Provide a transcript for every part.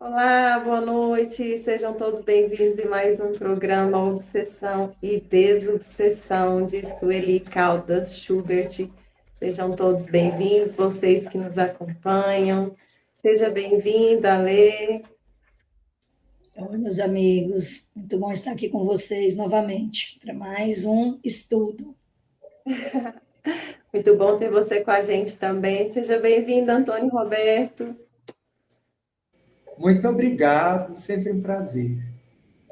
Olá, boa noite. Sejam todos bem-vindos em mais um programa Obsessão e Desobsessão de Sueli Caldas Schubert. Sejam todos bem-vindos, vocês que nos acompanham. Seja bem-vinda, Lê. Oi, meus amigos, muito bom estar aqui com vocês novamente para mais um estudo. Muito bom ter você com a gente também. Seja bem-vindo, Antônio Roberto. Muito obrigado, sempre um prazer.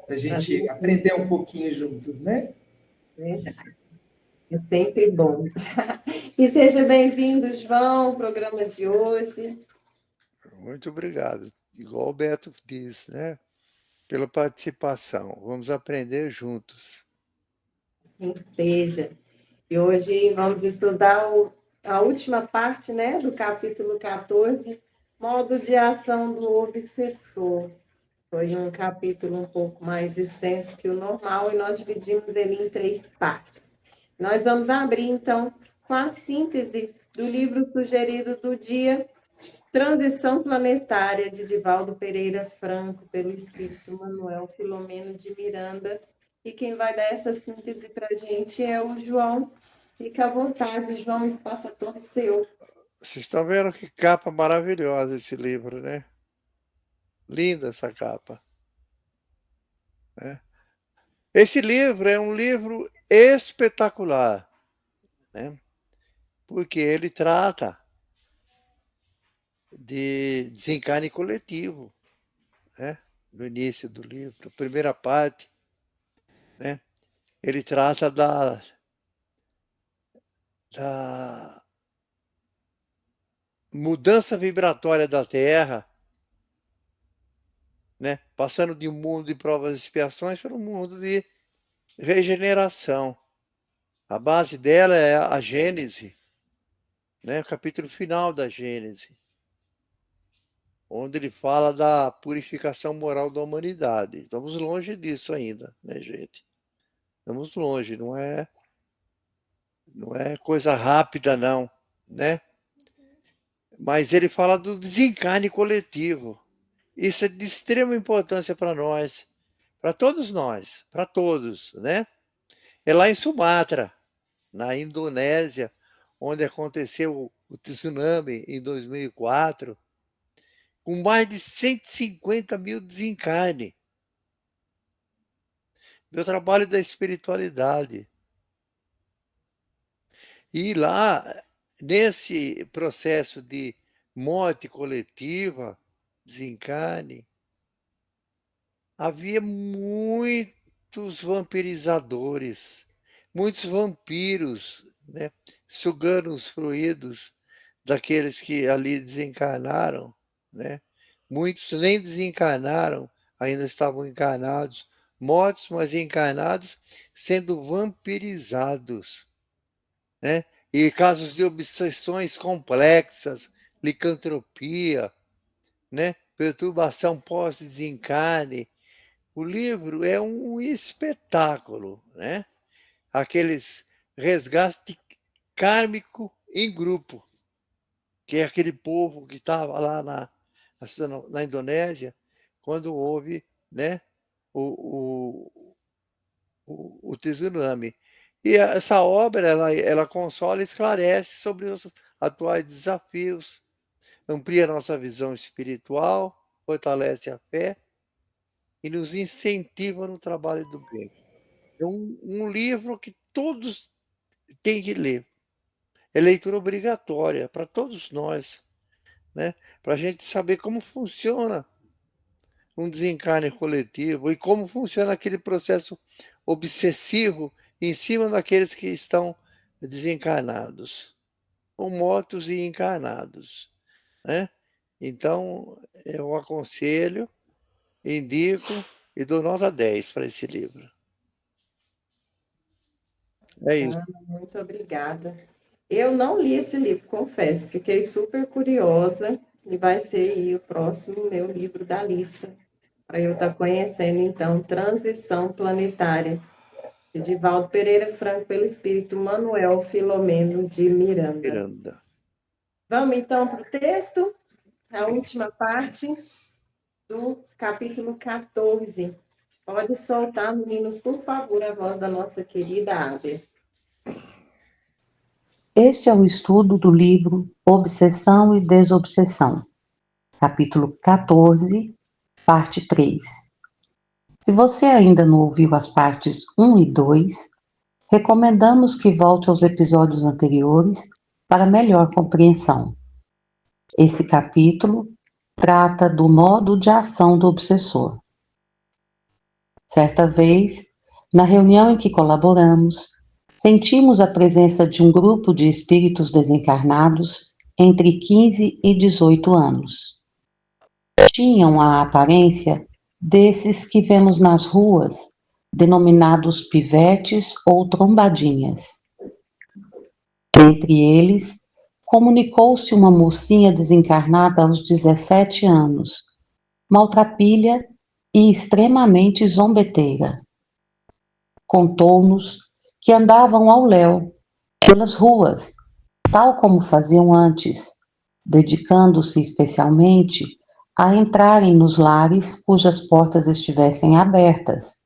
Para a gente Prazer, aprender um pouquinho juntos, né? verdade. É sempre bom. E seja bem-vindo, João, ao programa de hoje. Muito obrigado. Igual o Beto diz, né? Pela participação. Vamos aprender juntos. Assim seja. E hoje vamos estudar a última parte, né, do capítulo 14, modo de ação do obsessor. Foi um capítulo um pouco mais extenso que o normal e nós dividimos ele em três partes. Nós vamos abrir, então, com a síntese do livro sugerido do dia, Transição Planetária, de Divaldo Pereira Franco, pelo espírito Manuel Filomeno de Miranda. E quem vai dar essa síntese para a gente é o João. Fica à vontade, João, o espaço é todo seu. Vocês estão vendo que capa maravilhosa esse livro, né? Linda essa capa. Né? Esse livro é um livro espetacular, né? Porque ele trata de desencarne coletivo, né? No início do livro, primeira parte, né? Ele trata da mudança vibratória da Terra, né? Passando de um mundo de provas e expiações para um mundo de regeneração. A base dela é a Gênese, né? O capítulo final da Gênese, onde ele fala da purificação moral da humanidade. Estamos longe disso ainda, né, gente? Estamos longe, não é coisa rápida, não, né? Mas ele fala do desencarne coletivo. Isso é de extrema importância para todos nós, para todos, né? É lá em Sumatra, na Indonésia, onde aconteceu o tsunami em 2004, com mais de 150 mil desencarne. Meu trabalho da espiritualidade. E lá, nesse processo de morte coletiva, desencarne, havia muitos vampirizadores, muitos vampiros, né, sugando os fluidos daqueles que ali desencarnaram, né? Muitos nem desencarnaram, ainda estavam encarnados, mortos, mas encarnados, sendo vampirizados, né? E casos de obsessões complexas, licantropia, né? Perturbação pós-desencarne. O livro é um espetáculo, né? Aqueles resgate kármico em grupo, que é aquele povo que estava lá na Indonésia, quando houve, né, o, o tsunami. E essa obra, ela consola e esclarece sobre os atuais desafios, amplia nossa visão espiritual, fortalece a fé e nos incentiva no trabalho do bem. É um livro que todos têm que ler. É leitura obrigatória para todos nós, né? Para a gente saber como funciona um desencarne coletivo e como funciona aquele processo obsessivo em cima daqueles que estão desencarnados, ou mortos e encarnados, né? Então, eu aconselho, indico e dou nota 10 para esse livro. É isso. Bacana, muito obrigada. Eu não li esse livro, confesso, fiquei super curiosa e vai ser aí o próximo meu livro da lista, para eu estar conhecendo, então, Transição Planetária, de Divaldo Pereira Franco, pelo espírito Manuel Filomeno de Miranda. Miranda. Vamos, então, para o texto, a última parte. do capítulo 14. Pode soltar, meninos, por favor, a voz da nossa querida Ábia. Este é o estudo do livro Obsessão e Desobsessão, capítulo 14, parte 3. Se você ainda não ouviu as partes 1 e 2, recomendamos que volte aos episódios anteriores para melhor compreensão. Esse capítulo trata do modo de ação do obsessor. Certa vez, na reunião em que colaboramos, sentimos a presença de um grupo de espíritos desencarnados entre 15 e 18 anos. Tinham a aparência desses que vemos nas ruas, denominados pivetes ou trombadinhas. Entre eles, comunicou-se uma mocinha desencarnada aos 17 anos, maltrapilha e extremamente zombeteira. Contou-nos que andavam ao léu pelas ruas, tal como faziam antes, dedicando-se especialmente a entrarem nos lares cujas portas estivessem abertas,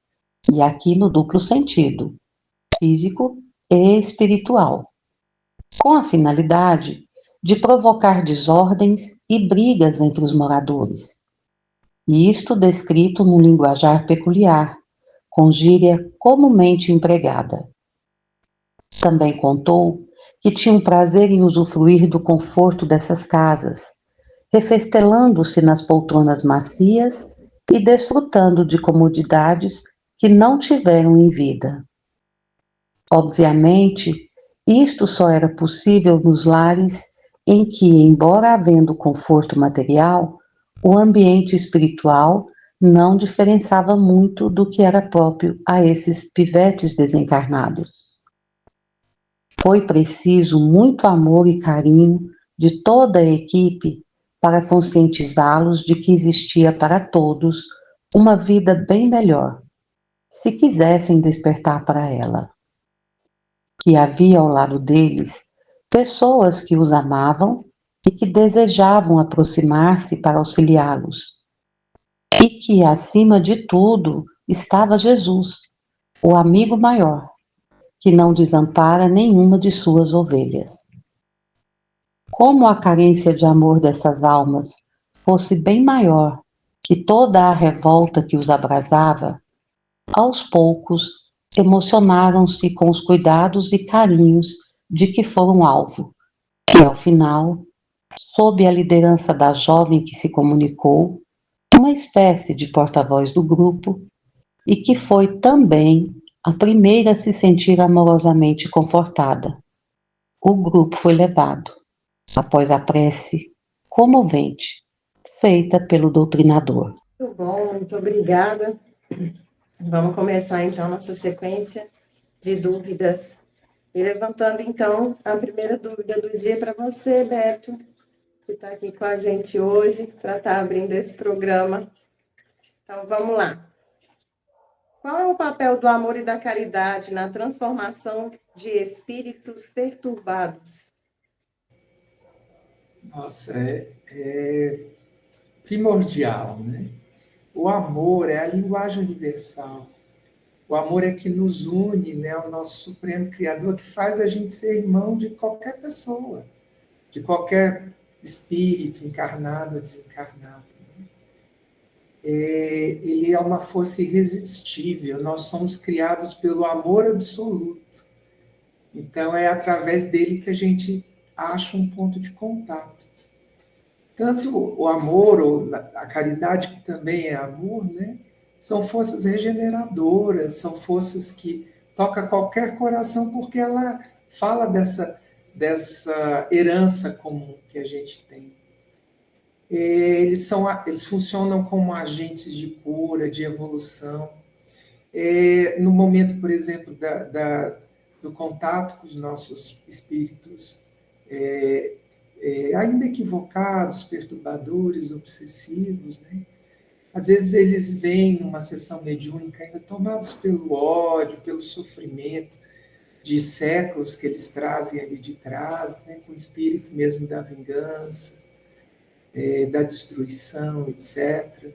e aqui no duplo sentido, físico e espiritual, com a finalidade de provocar desordens e brigas entre os moradores. E isto descrito num linguajar peculiar, com gíria comumente empregada. Também contou que tinha um prazer em usufruir do conforto dessas casas, refestelando-se nas poltronas macias e desfrutando de comodidades que não tiveram em vida. Obviamente, isto só era possível nos lares em que, embora havendo conforto material, o ambiente espiritual não diferenciava muito do que era próprio a esses pivetes desencarnados. Foi preciso muito amor e carinho de toda a equipe para conscientizá-los de que existia para todos uma vida bem melhor, se quisessem despertar para ela. Que havia ao lado deles pessoas que os amavam e que desejavam aproximar-se para auxiliá-los. E que, acima de tudo, estava Jesus, o amigo maior, que não desampara nenhuma de suas ovelhas. Como a carência de amor dessas almas fosse bem maior que toda a revolta que os abrasava, aos poucos emocionaram-se com os cuidados e carinhos de que foram alvo, e ao final, sob a liderança da jovem que se comunicou, uma espécie de porta-voz do grupo, e que foi também a primeira a se sentir amorosamente confortada. O grupo foi levado, após a prece comovente, feita pelo doutrinador. Muito bom, muito obrigada. Vamos começar, então, nossa sequência de dúvidas. E levantando, então, a primeira dúvida do dia para você, Beto, que está aqui com a gente hoje, para estar abrindo esse programa. Então, vamos lá. Qual é o papel do amor e da caridade na transformação de espíritos perturbados? Nossa, é primordial, né? O amor é a linguagem universal. O amor é que nos une, né, ao nosso Supremo Criador, que faz a gente ser irmão de qualquer pessoa, de qualquer espírito encarnado ou desencarnado. Ele é uma força irresistível. Nós somos criados pelo amor absoluto. Então, é através dele que a gente acha um ponto de contato. Tanto o amor, ou a caridade, que também é amor, né? São forças regeneradoras, são forças que tocam qualquer coração, porque ela fala dessa herança comum que a gente tem. Eles funcionam como agentes de cura, de evolução. No momento, por exemplo, do contato com os nossos espíritos, ainda equivocados, perturbadores, obsessivos, né? Às vezes eles vêm numa sessão mediúnica ainda tomados pelo ódio, pelo sofrimento de séculos que eles trazem ali de trás, né? Com o espírito mesmo da vingança. da destruição, etc.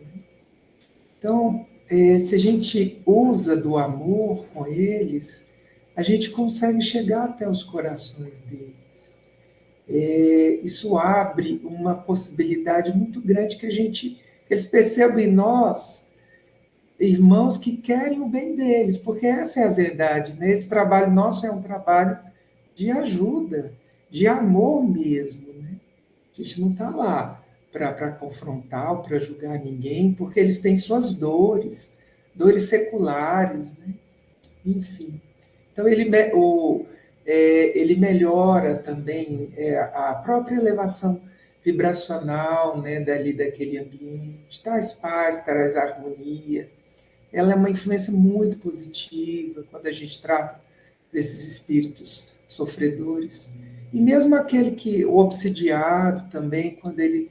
Então, se a gente usa do amor com eles, a gente consegue chegar até os corações deles. Isso abre uma possibilidade muito grande que eles percebam em nós irmãos que querem o bem deles, porque essa é a verdade, né? Esse trabalho nosso é um trabalho de ajuda, de amor mesmo, né? A gente não está lá para confrontar ou para julgar ninguém, porque eles têm suas dores, dores seculares, né? Enfim. Então, ele melhora também a própria elevação vibracional, né, daquele ambiente, traz paz, traz harmonia. Ela é uma influência muito positiva quando a gente trata desses espíritos sofredores. E mesmo o obsidiado também, quando ele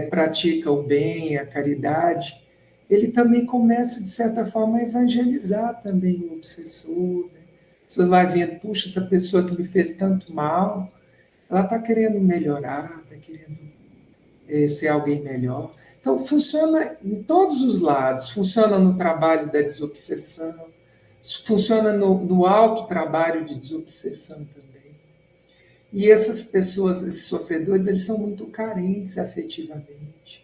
pratica o bem, a caridade, ele também começa, de certa forma, a evangelizar também o obsessor. Né? Você vai vendo, puxa, essa pessoa que me fez tanto mal, ela está querendo melhorar, está querendo ser alguém melhor. Então, funciona em todos os lados. Funciona no trabalho da desobsessão, funciona no alto trabalho de desobsessão também. E essas pessoas, esses sofredores, eles são muito carentes afetivamente.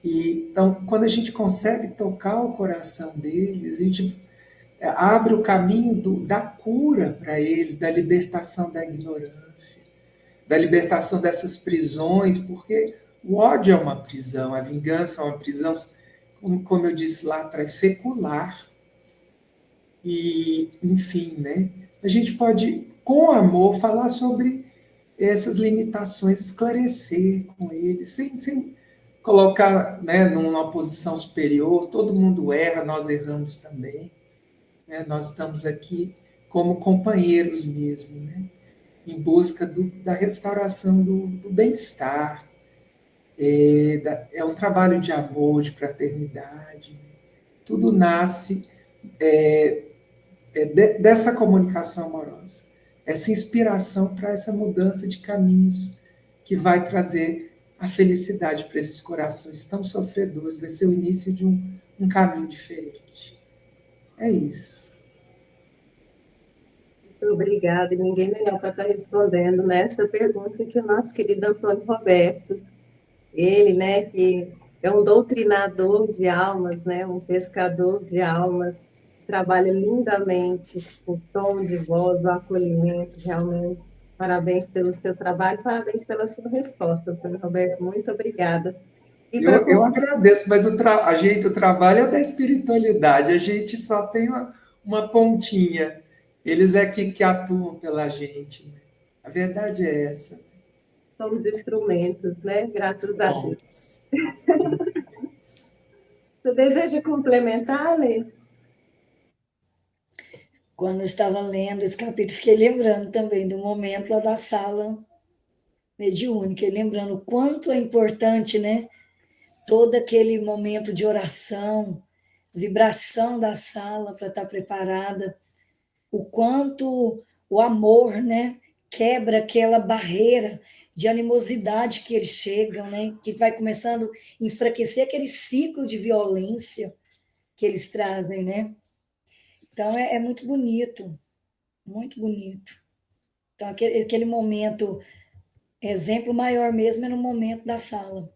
Então, quando a gente consegue tocar o coração deles, a gente abre o caminho da cura para eles, da libertação da ignorância, da libertação dessas prisões, porque o ódio é uma prisão, a vingança é uma prisão, como eu disse lá atrás, secular. E, enfim, né? A gente pode, com amor, falar sobre essas limitações, esclarecer com eles, sem colocar, né, numa posição superior. Todo mundo erra, nós erramos também. Né? Nós estamos aqui como companheiros mesmo, né? Em busca da restauração do bem-estar. É um trabalho de amor, de fraternidade. Né? Tudo nasce dessa comunicação amorosa, essa inspiração para essa mudança de caminhos que vai trazer a felicidade para esses corações tão sofredores, vai ser o início de um caminho diferente. É isso. Muito obrigada, e ninguém melhor para estar respondendo nessa pergunta que o nosso querido Antônio Roberto. Ele, né, que é um doutrinador de almas, né, um pescador de almas, trabalha lindamente o tom de voz, o acolhimento, realmente. Parabéns pelo seu trabalho, parabéns pela sua resposta, Antônio Roberto, muito obrigada. E para Eu agradeço, mas o trabalho é da espiritualidade, a gente só tem uma pontinha. Eles é que atuam pela gente. Né? A verdade é essa. somos instrumentos, né? Graças a Deus. Somos. Você deseja complementar, Lê? Quando eu estava lendo esse capítulo, fiquei lembrando também do momento lá da sala mediúnica, e lembrando o quanto é importante, né? Todo aquele momento de oração, vibração da sala para estar preparada, o quanto o amor, né? Quebra aquela barreira de animosidade que eles chegam, né? Que vai começando a enfraquecer aquele ciclo de violência que eles trazem, né? Então é muito bonito, muito bonito. Então aquele momento, exemplo maior mesmo é no momento da sala,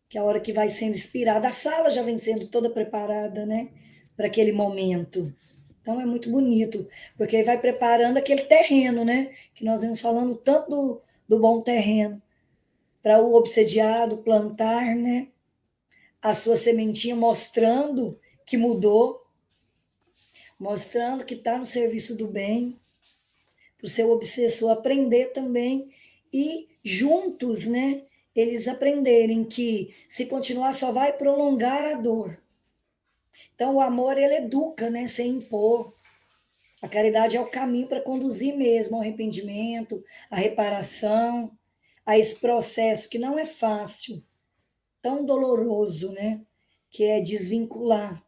que é a hora que vai sendo inspirada, a sala já vem sendo toda preparada, né, para aquele momento. Então é muito bonito, porque aí vai preparando aquele terreno, né, que nós vamos falando tanto do bom terreno, para o obsediado plantar, né, a sua sementinha, mostrando que mudou, mostrando que está no serviço do bem, para o seu obsessor aprender também e juntos, né, eles aprenderem que se continuar só vai prolongar a dor. Então o amor ele educa, né, sem impor. A caridade é o caminho para conduzir mesmo ao arrependimento, à reparação, a esse processo que não é fácil, tão doloroso, né, que é desvincular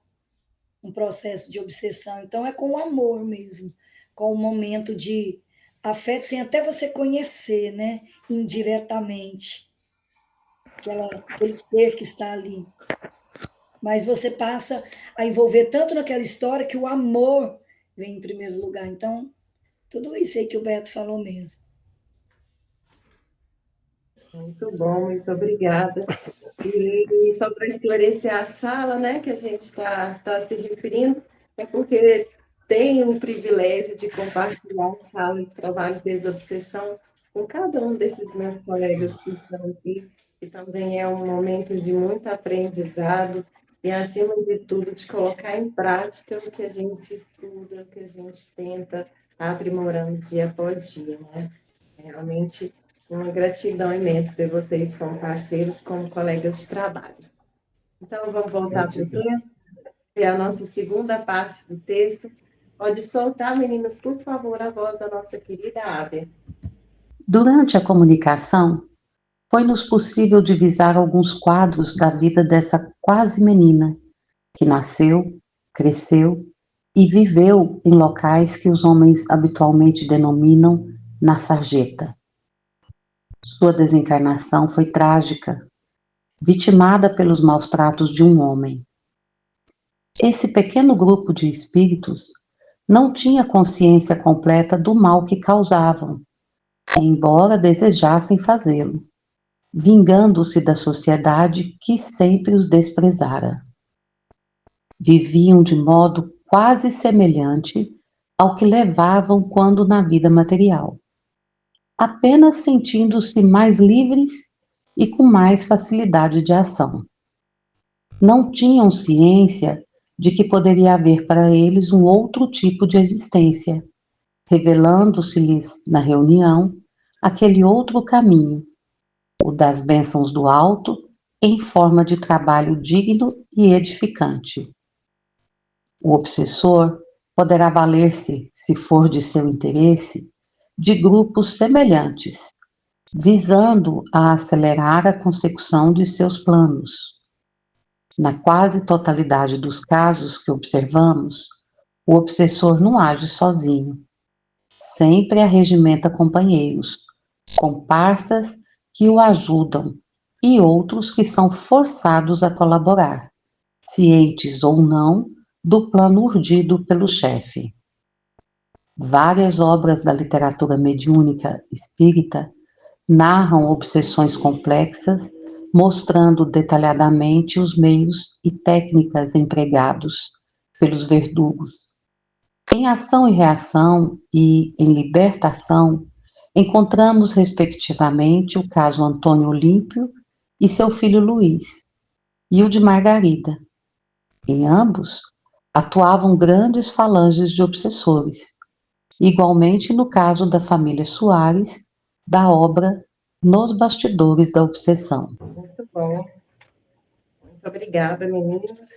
um processo de obsessão. Então é com o amor mesmo, com o momento de afeta sem até você conhecer, né? Indiretamente, aquele ser que está ali. Mas você passa a envolver tanto naquela história que o amor vem em primeiro lugar. Então, tudo isso aí que o Beto falou mesmo. Muito bom, muito obrigada. E só para esclarecer a sala, né, que a gente está se referindo, é porque tenho o privilégio de compartilhar a sala de trabalho de desobsessão com cada um desses meus colegas que estão aqui, que também é um momento de muito aprendizado e, acima de tudo, de colocar em prática o que a gente estuda, o que a gente tenta aprimorando dia após dia, né? Realmente uma gratidão imensa ter vocês como parceiros, como colegas de trabalho. Então, vamos voltar para o Gratidão. texto, que é a nossa segunda parte do texto. Pode soltar, meninas, por favor, a voz da nossa querida Ábia. Durante a comunicação, foi-nos possível divisar alguns quadros da vida dessa quase menina, que nasceu, cresceu e viveu em locais que os homens habitualmente denominam na sarjeta. Sua desencarnação foi trágica, vitimada pelos maus tratos de um homem. Esse pequeno grupo de espíritos não tinha consciência completa do mal que causavam, embora desejassem fazê-lo, vingando-se da sociedade que sempre os desprezara. Viviam de modo quase semelhante ao que levavam quando na vida material, apenas sentindo-se mais livres e com mais facilidade de ação. Não tinham ciência de que poderia haver para eles um outro tipo de existência, revelando-se-lhes na reunião aquele outro caminho, o das bênçãos do alto, em forma de trabalho digno e edificante. O obsessor poderá valer-se, se for de seu interesse, de grupos semelhantes, visando a acelerar a consecução de seus planos. Na quase totalidade dos casos que observamos, o obsessor não age sozinho. Sempre arregimenta companheiros, comparsas que o ajudam e outros que são forçados a colaborar, cientes ou não do plano urdido pelo chefe. Várias obras da literatura mediúnica espírita narram obsessões complexas, mostrando detalhadamente os meios e técnicas empregados pelos verdugos. Em Ação e Reação e em Libertação, encontramos, respectivamente, o caso Antônio Olímpio e seu filho Luiz, e o de Margarida. Em ambos, atuavam grandes falanges de obsessores, igualmente no caso da família Soares, da obra Nos Bastidores da Obsessão. Muito bom. Muito obrigada, meninas.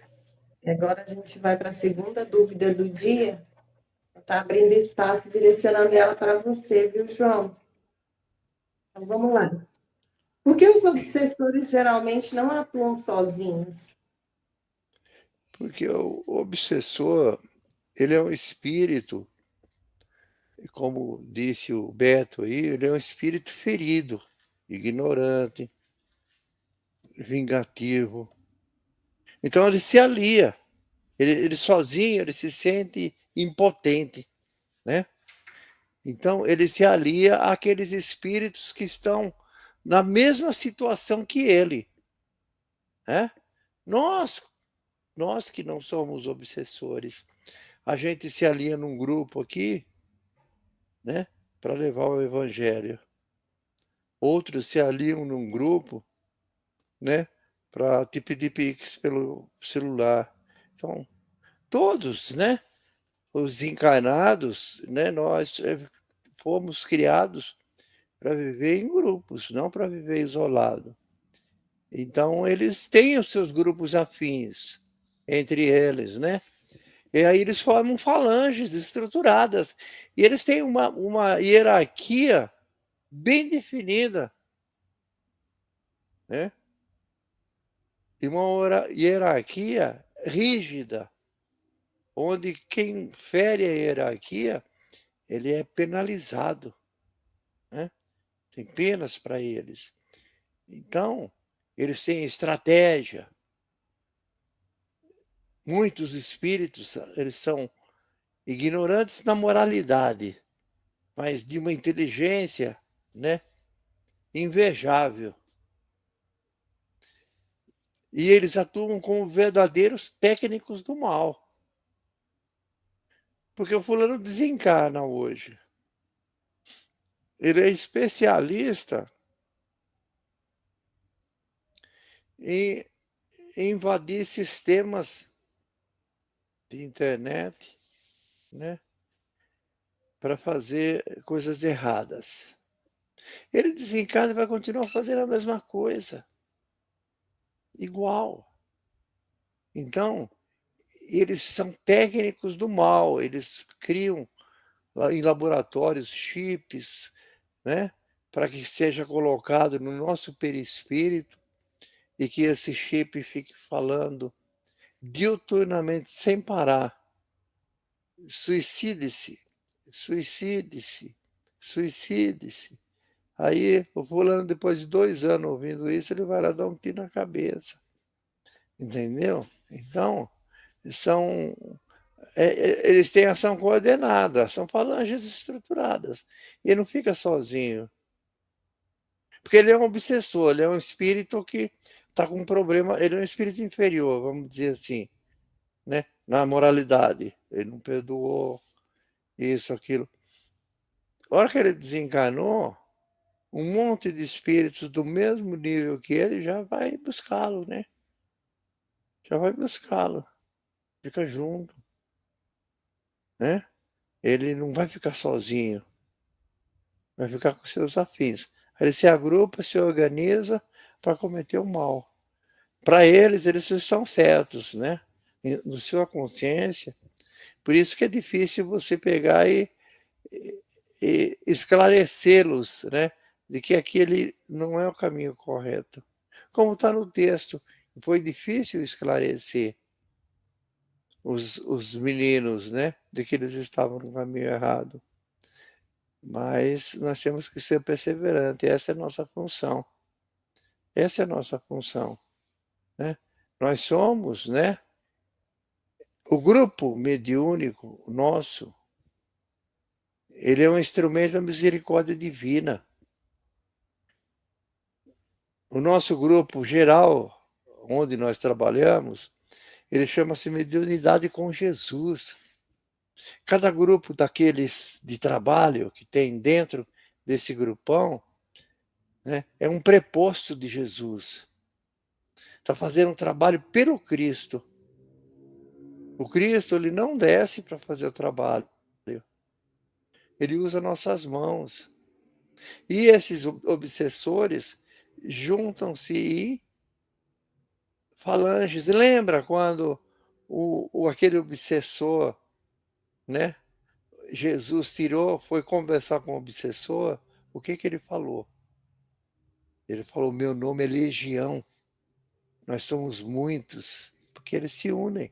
E agora a gente vai para a segunda dúvida do dia. Está abrindo espaço, direcionando ela para você, viu, João? Então, vamos lá. Por que os obsessores geralmente não atuam sozinhos? Porque o obsessor, ele é um espírito, como disse o Beto aí, ele é um espírito ferido, ignorante, vingativo. Então ele se alia, ele sozinho, ele se sente impotente, né? Então ele se alia àqueles espíritos que estão na mesma situação que ele, né? Nós, nós que não somos obsessores, a gente se alia num grupo aqui, né, para levar o evangelho. Outros se aliam num grupo, né, para te pedir pix pelo celular. Então, todos, né, os encarnados, né, nós fomos criados para viver em grupos, não para viver isolado. Então, eles têm os seus grupos afins entre eles, né? E aí eles formam falanges estruturadas. E eles têm uma hierarquia bem definida, né? E uma hierarquia rígida, onde quem fere a hierarquia ele é penalizado, né? Tem penas para eles. Então, eles têm estratégia. Muitos espíritos, eles são ignorantes na moralidade, mas de uma inteligência, né, invejável. E eles atuam como verdadeiros técnicos do mal. Porque o fulano desencarna hoje. Ele é especialista em invadir sistemas de internet, né, para fazer coisas erradas. Ele desencarna e vai continuar fazendo a mesma coisa, igual. Então, eles são técnicos do mal, eles criam lá em laboratórios chips, né, para que seja colocado no nosso perispírito e que esse chip fique falando diuturnamente sem parar: suicide-se, suicide-se, suicide-se. Aí o fulano, depois de 2 anos ouvindo isso, ele vai lá dar um tiro na cabeça, entendeu? Então, são eles têm ação coordenada, são falanges estruturadas. E ele não fica sozinho, porque ele é um obsessor, ele é um espírito que está com um problema, ele é um espírito inferior, vamos dizer assim, né, na moralidade. Ele não perdoou isso, aquilo. A hora que ele desencarnou, um monte de espíritos do mesmo nível que ele já vai buscá-lo, né? Já vai buscá-lo, fica junto, né? Ele não vai ficar sozinho, vai ficar com seus afins. Aí ele se agrupa, se organiza para cometer o mal. Para eles, eles estão certos, né? Na sua consciência. Por isso que é difícil você pegar e esclarecê-los, né? De que aquele não é o caminho correto. Como está no texto, foi difícil esclarecer os meninos, né? De que eles estavam no caminho errado. Mas nós temos que ser perseverantes, essa é a nossa função. Essa é a nossa função, né? Nós somos, né? O grupo mediúnico nosso, ele é um instrumento da misericórdia divina. O nosso grupo geral, onde nós trabalhamos, ele chama-se Mediunidade com Jesus. Cada grupo daqueles de trabalho que tem dentro desse grupão, né, é um preposto de Jesus. Está fazendo um trabalho pelo Cristo. O Cristo, ele não desce para fazer o trabalho. Ele usa nossas mãos. E esses obsessores juntam-se em falanges. Lembra quando aquele obsessor, né? Jesus tirou, foi conversar com o obsessor, o que ele falou? Ele falou: meu nome é Legião, nós somos muitos, porque eles se unem,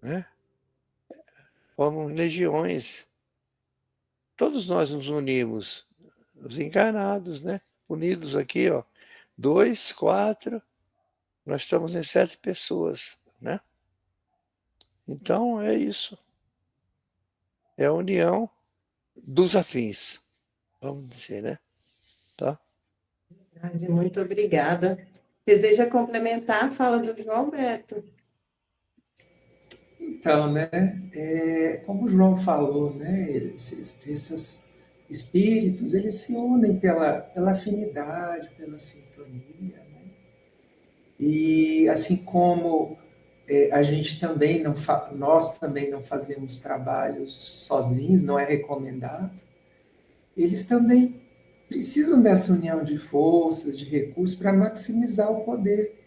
né? Formam legiões. Todos nós nos unimos, os encarnados, né? Unidos aqui, ó, 2, 4, nós estamos em 7 pessoas, né? Então é isso. É a união dos afins, vamos dizer, né? Tá? Muito obrigada. Deseja complementar a fala do João Beto? Então, né, como o João falou, né, esses espíritos, eles se unem pela afinidade, pela sintonia, né? E assim como a gente também nós também não fazemos trabalhos sozinhos, não é recomendado, eles também precisam dessa união de forças, de recursos para maximizar o poder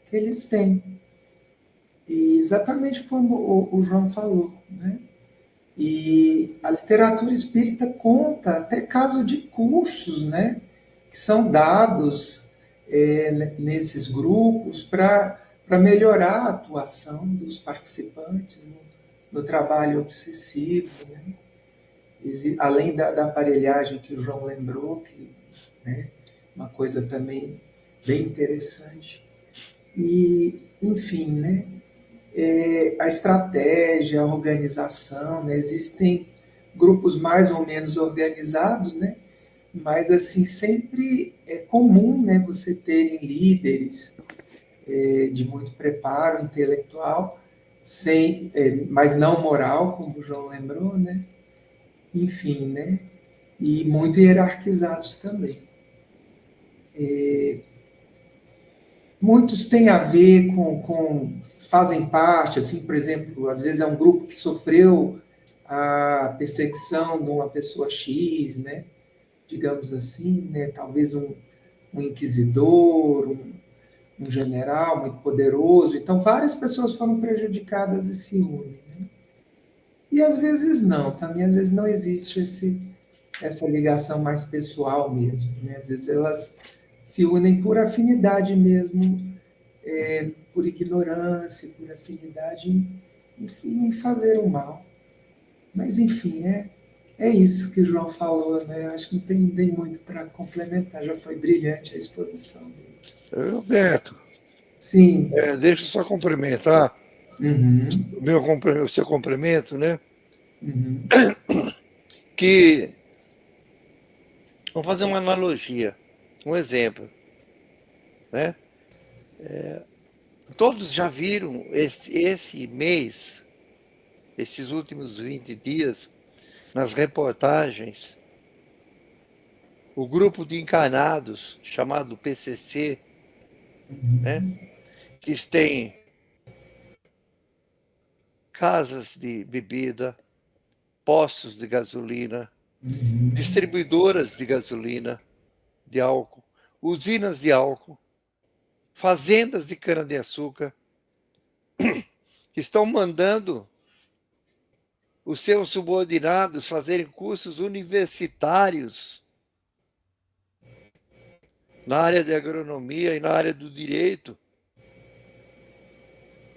que eles têm. E exatamente como o João falou, né? E a literatura espírita conta até caso de cursos, né, que são dados nesses grupos para melhorar a atuação dos participantes no trabalho obsessivo, né? além da aparelhagem que o João lembrou, que, né, uma coisa também bem interessante. E, enfim, né, a estratégia, a organização, né, existem grupos mais ou menos organizados, né, mas assim sempre é comum, né, você terem líderes de muito preparo intelectual, mas não moral, como o João lembrou, né, enfim, né, e muito hierarquizados também. Muitos têm a ver fazem parte, assim, por exemplo, às vezes é um grupo que sofreu a perseguição de uma pessoa X, né, digamos assim, né, talvez um inquisidor, um general muito poderoso. Então, várias pessoas foram prejudicadas e se unem. Né? E às vezes não, também às vezes não existe essa ligação mais pessoal mesmo. Né? Às vezes elas se unem por afinidade mesmo, por ignorância, por afinidade em fazer o mal. Mas, enfim, é isso que o João falou, né? Eu acho que não tem muito para complementar, já foi brilhante a exposição dele. Roberto, Sim. deixa eu só complementar Uhum. o seu complemento, né? Uhum. Que, vamos fazer uma analogia, um exemplo, né? Todos já viram esse mês, esses últimos 20 dias, nas reportagens, o grupo de encarnados, chamado PCC, né? Que tem casas de bebida, postos de gasolina, distribuidoras de gasolina, de álcool, usinas de álcool, fazendas de cana-de-açúcar, estão mandando os seus subordinados fazerem cursos universitários na área de agronomia e na área do direito,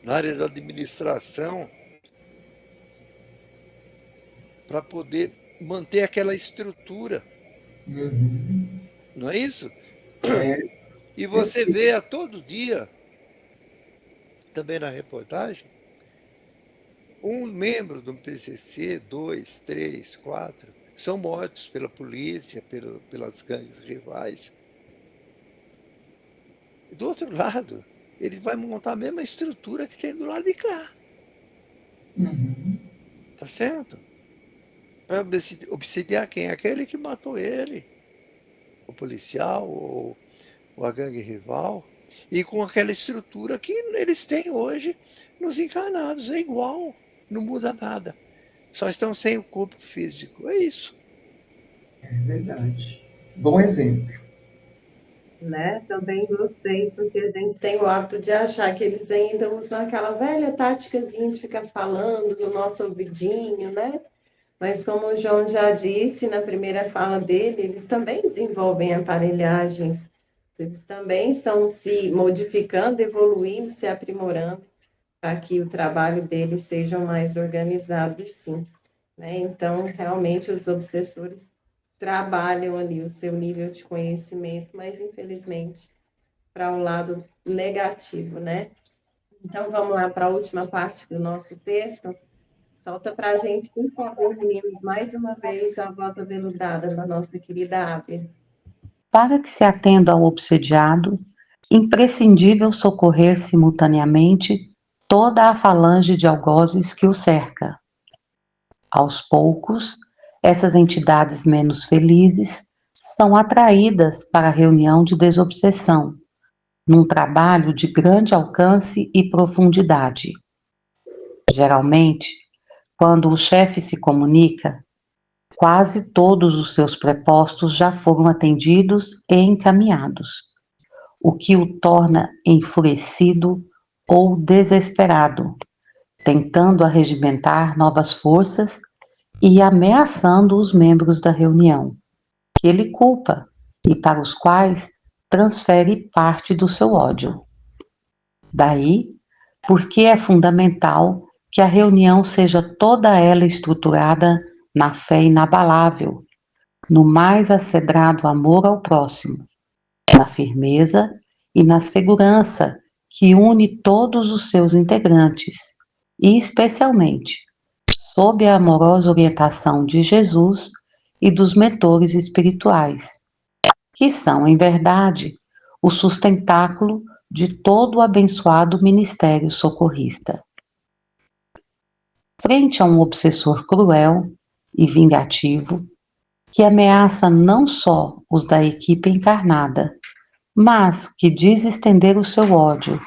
na área da administração, para poder manter aquela estrutura. Uhum. Não é isso? E você vê a todo dia, também na reportagem, um membro do PCC, 2, 3, 4, são mortos pela polícia, pelas gangues rivais. E do outro lado, ele vai montar a mesma estrutura que tem do lado de cá. Uhum. Tá certo? Vai obsidiar quem? Aquele que matou ele. O policial ou a gangue rival. E com aquela estrutura que eles têm hoje nos encarnados. É igual. Não muda nada. Só estão sem o corpo físico. É isso. É verdade. Bom exemplo. Né? Também gostei, porque a gente tem o hábito de achar que eles ainda usam aquela velha táticazinha de ficar falando do nosso ouvidinho, né? Mas como o João já disse na primeira fala dele, eles também desenvolvem aparelhagens, eles também estão se modificando, evoluindo, se aprimorando, para que o trabalho deles seja mais organizado, sim. Né? Então, realmente, os obsessores trabalham ali o seu nível de conhecimento, mas infelizmente para um lado negativo, né? Então vamos lá para a última parte do nosso texto. Solta para a gente, por favor, meninos, mais uma vez a voz aveludada da nossa querida Ábia. Para que se atenda ao obsediado, imprescindível socorrer simultaneamente toda a falange de algozes que o cerca. Aos poucos, essas entidades menos felizes são atraídas para a reunião de desobsessão, num trabalho de grande alcance e profundidade. Geralmente, quando o chefe se comunica, quase todos os seus prepostos já foram atendidos e encaminhados, o que o torna enfurecido ou desesperado, tentando arregimentar novas forças e ameaçando os membros da reunião, que ele culpa e para os quais transfere parte do seu ódio. Daí, porque é fundamental que a reunião seja toda ela estruturada na fé inabalável, no mais acedrado amor ao próximo, na firmeza e na segurança que une todos os seus integrantes, e especialmente sob a amorosa orientação de Jesus e dos mentores espirituais, que são, em verdade, o sustentáculo de todo o abençoado ministério socorrista. Frente a um obsessor cruel e vingativo, que ameaça não só os da equipe encarnada, mas que diz estender o seu ódio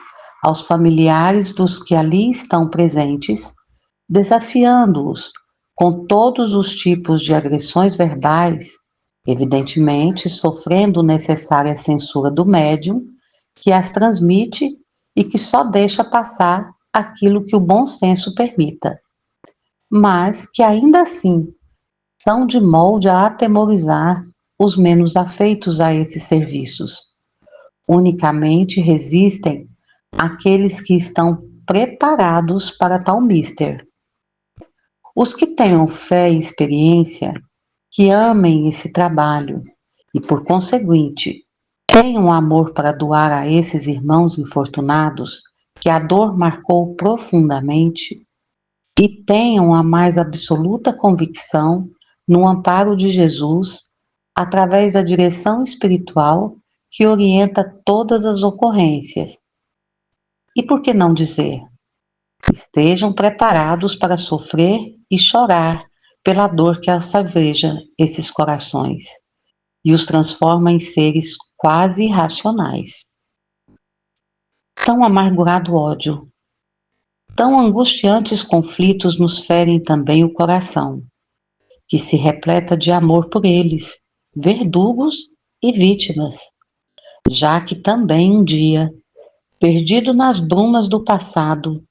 aos familiares dos que ali estão presentes, desafiando-os com todos os tipos de agressões verbais, evidentemente sofrendo necessária censura do médium, que as transmite e que só deixa passar aquilo que o bom senso permita, mas que ainda assim são de molde a atemorizar os menos afeitos a esses serviços. Unicamente resistem aqueles que estão preparados para tal mister. Os que tenham fé e experiência, que amem esse trabalho e, por conseguinte, tenham amor para doar a esses irmãos infortunados que a dor marcou profundamente e tenham a mais absoluta convicção no amparo de Jesus através da direção espiritual que orienta todas as ocorrências. E por que não dizer? Estejam preparados para sofrer e chorar pela dor que assaveja esses corações e os transforma em seres quase irracionais. Tão amargurado ódio, tão angustiantes conflitos nos ferem também o coração, que se repleta de amor por eles, verdugos e vítimas, já que também um dia, perdido nas brumas do passado,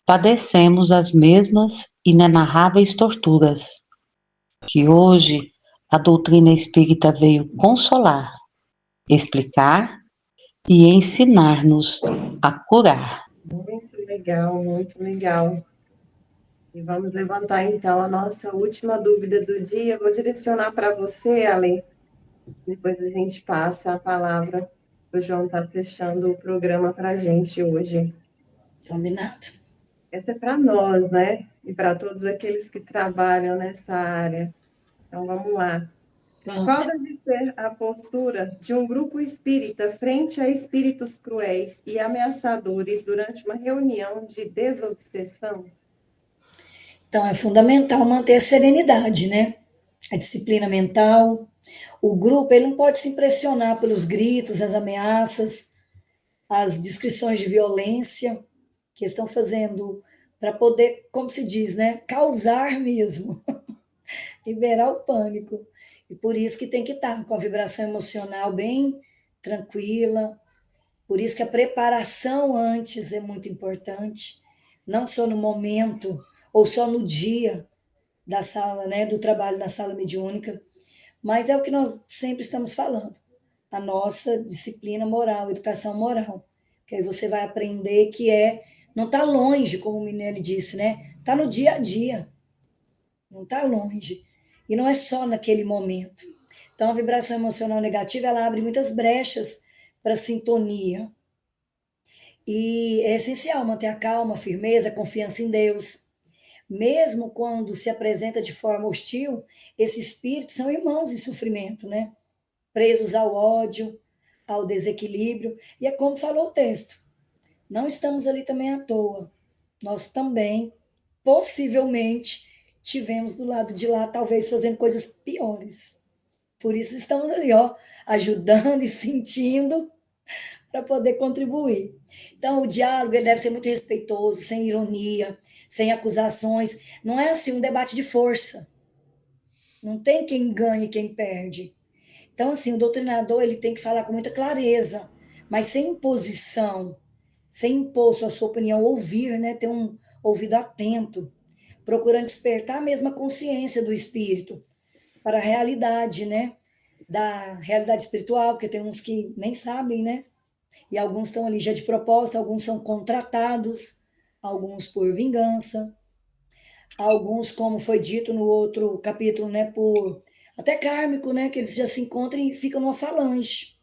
padecemos as mesmas inenarráveis torturas, que hoje a doutrina espírita veio consolar, explicar e ensinar-nos a curar. Muito legal, muito legal. E vamos levantar então a nossa última dúvida do dia. Vou direcionar para você, Ale. Depois a gente passa a palavra. O João está fechando o programa para a gente hoje. Combinado. Essa é para nós, né? E para todos aqueles que trabalham nessa área. Então vamos lá. Qual Vamos. deve ser a postura de um grupo espírita frente a espíritos cruéis e ameaçadores durante uma reunião de desobsessão? Então, é fundamental manter a serenidade, né? A disciplina mental. O grupo, ele não pode se impressionar pelos gritos, as ameaças, as descrições de violência que estão fazendo para poder, como se diz, né? Causar mesmo, liberar o pânico. E por isso que tem que estar com a vibração emocional bem tranquila. Por isso que a preparação antes é muito importante, não só no momento ou só no dia da sala, né, do trabalho na sala mediúnica, mas é o que nós sempre estamos falando, a nossa disciplina moral, educação moral, que aí você vai aprender que não está longe, como o Minelli disse, né? Está no dia a dia, não está longe. E não é só naquele momento. Então, a vibração emocional negativa, ela abre muitas brechas para sintonia. E é essencial manter a calma, a firmeza, a confiança em Deus. Mesmo quando se apresenta de forma hostil, esses espíritos são irmãos em sofrimento, né? Presos ao ódio, ao desequilíbrio. E é como falou o texto: não estamos ali também à toa. Nós também, possivelmente, tivemos do lado de lá, talvez fazendo coisas piores. Por isso estamos ali, ó, ajudando e sentindo para poder contribuir. Então, o diálogo ele deve ser muito respeitoso, sem ironia, sem acusações. Não é assim um debate de força. Não tem quem ganha e quem perde. Então, assim, o doutrinador ele tem que falar com muita clareza, mas sem imposição, sem impor a sua opinião, ouvir, né? Ter um ouvido atento, procurando despertar mesmo a consciência do espírito para a realidade, né? Da realidade espiritual, porque tem uns que nem sabem, né? E alguns estão ali já de propósito, alguns são contratados, alguns por vingança. alguns, como foi dito no outro capítulo, né, por até kármico, né, que eles já se encontram e ficam numa falange.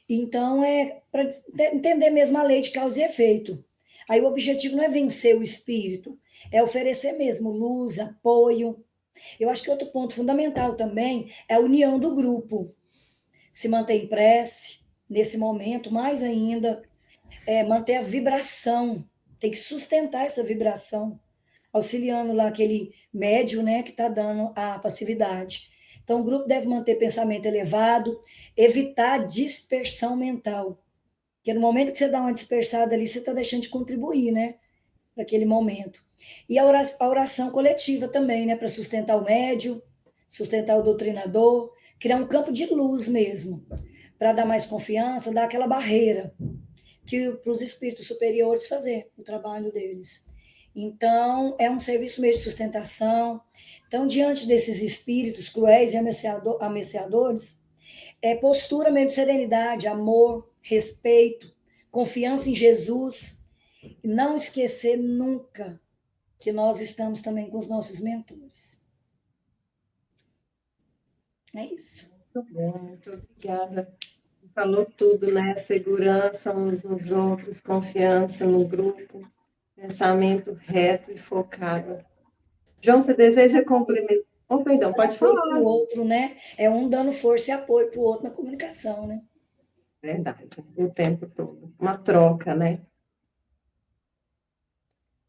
Então, é para entender mesmo a lei de causa e efeito. Aí o objetivo não é vencer o espírito, é oferecer mesmo luz, apoio. Eu acho que outro ponto fundamental também é a união do grupo. Se manter em prece, nesse momento, mais ainda, manter a vibração, tem que sustentar essa vibração, auxiliando lá aquele médium, né, que está dando a passividade. Então, o grupo deve manter pensamento elevado, evitar dispersão mental. Porque no momento que você dá uma dispersada ali, você está deixando de contribuir, né, para aquele momento. E a oração coletiva também, né, para sustentar o médium, sustentar o doutrinador, criar um campo de luz mesmo, para dar mais confiança, dar aquela barreira que para os espíritos superiores fazer o trabalho deles. Então, é um serviço meio de sustentação. Então, diante desses espíritos cruéis e ameaçadores, é postura mesmo de serenidade, amor, respeito, confiança em Jesus. E não esquecer nunca que nós estamos também com os nossos mentores. É isso. Muito bom, muito obrigada. Falou tudo, né? Segurança uns nos outros, confiança no grupo, pensamento reto e focado. João, você deseja complementar? Oh, perdão, pode falar. O outro, né? É um dando força e apoio para o outro na comunicação, né? Verdade, o tempo todo. Uma troca, né?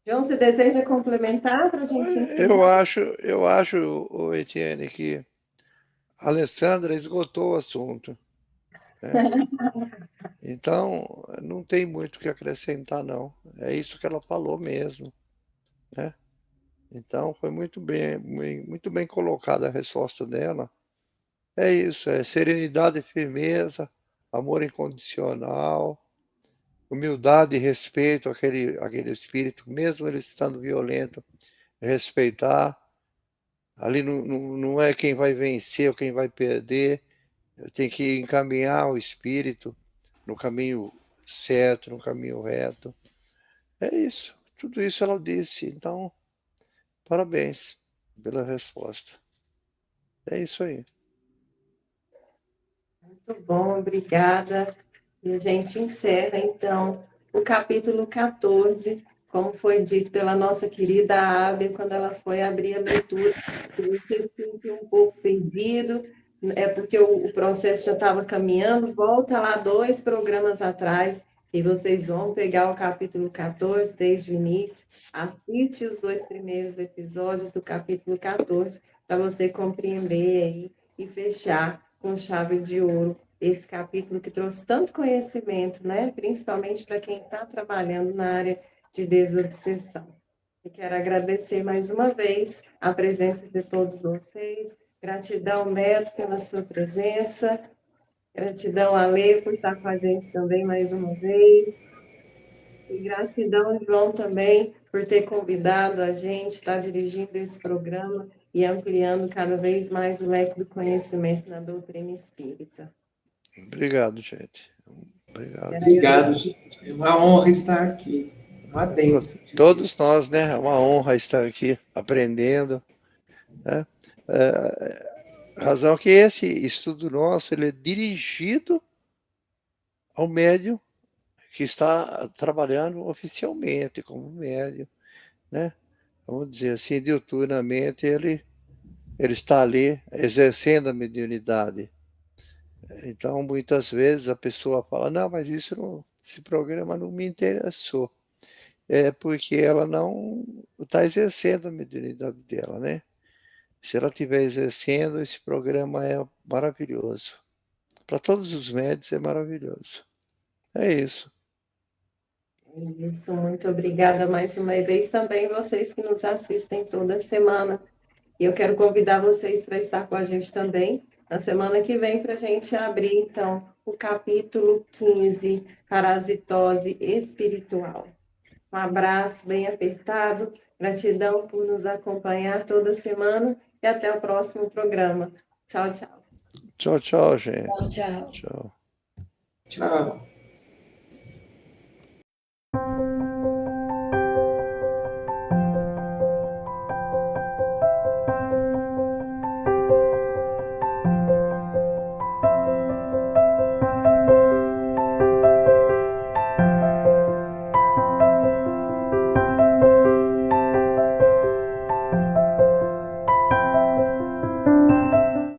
João, você deseja complementar para a gente encerrar? Eu acho, o Etienne, que a Alessandra esgotou o assunto, né? Então, não tem muito o que acrescentar, não. É isso que ela falou mesmo, né? Então, foi muito bem colocada a resposta dela. É isso, é serenidade e firmeza, amor incondicional, humildade e respeito àquele espírito, mesmo ele estando violento, respeitar. Ali não é quem vai vencer ou quem vai perder, tem que encaminhar o espírito no caminho certo, no caminho reto. É isso, tudo isso ela disse. Então, parabéns pela resposta. É isso aí. Muito bom, obrigada. E a gente encerra, então, o capítulo 14, como foi dito pela nossa querida Ábia, quando ela foi abrir a leitura. Se você se sentiu um pouco perdido, é porque o processo já estava caminhando, volta lá 2 programas atrás, e vocês vão pegar o capítulo 14 desde o início, assiste os 2 primeiros episódios do capítulo 14, para você compreender aí e fechar com chave de ouro esse capítulo que trouxe tanto conhecimento, né? Principalmente para quem está trabalhando na área de desobsessão. Eu quero agradecer mais uma vez a presença de todos vocês. Gratidão, Beto, pela sua presença. Gratidão, Ale, por estar com a gente também mais uma vez. E gratidão, João, também, por ter convidado a gente, estar dirigindo esse programa e ampliando cada vez mais o leque do conhecimento na doutrina espírita. Obrigado, gente. Obrigado. Obrigado, gente. É uma honra estar aqui. Uma bênção. Todos nós, né? É uma honra estar aqui aprendendo, né? Razão que esse estudo nosso ele é dirigido ao médium que está trabalhando oficialmente como médium, né? Vamos dizer assim, diuturnamente ele está ali exercendo a mediunidade. Então, muitas vezes a pessoa fala, não, mas esse programa não me interessou. É porque ela não está exercendo a mediunidade dela, né? Se ela estiver exercendo, esse programa é maravilhoso. Para todos os médios é maravilhoso. É isso. Isso, muito obrigada mais uma vez também vocês que nos assistem toda semana. E eu quero convidar vocês para estar com a gente também na semana que vem para a gente abrir, então, o capítulo 15, Parasitose Espiritual. Um abraço bem apertado, gratidão por nos acompanhar toda semana e até o próximo programa. Tchau, tchau. Tchau, tchau, gente. Tchau. Tchau. Tchau.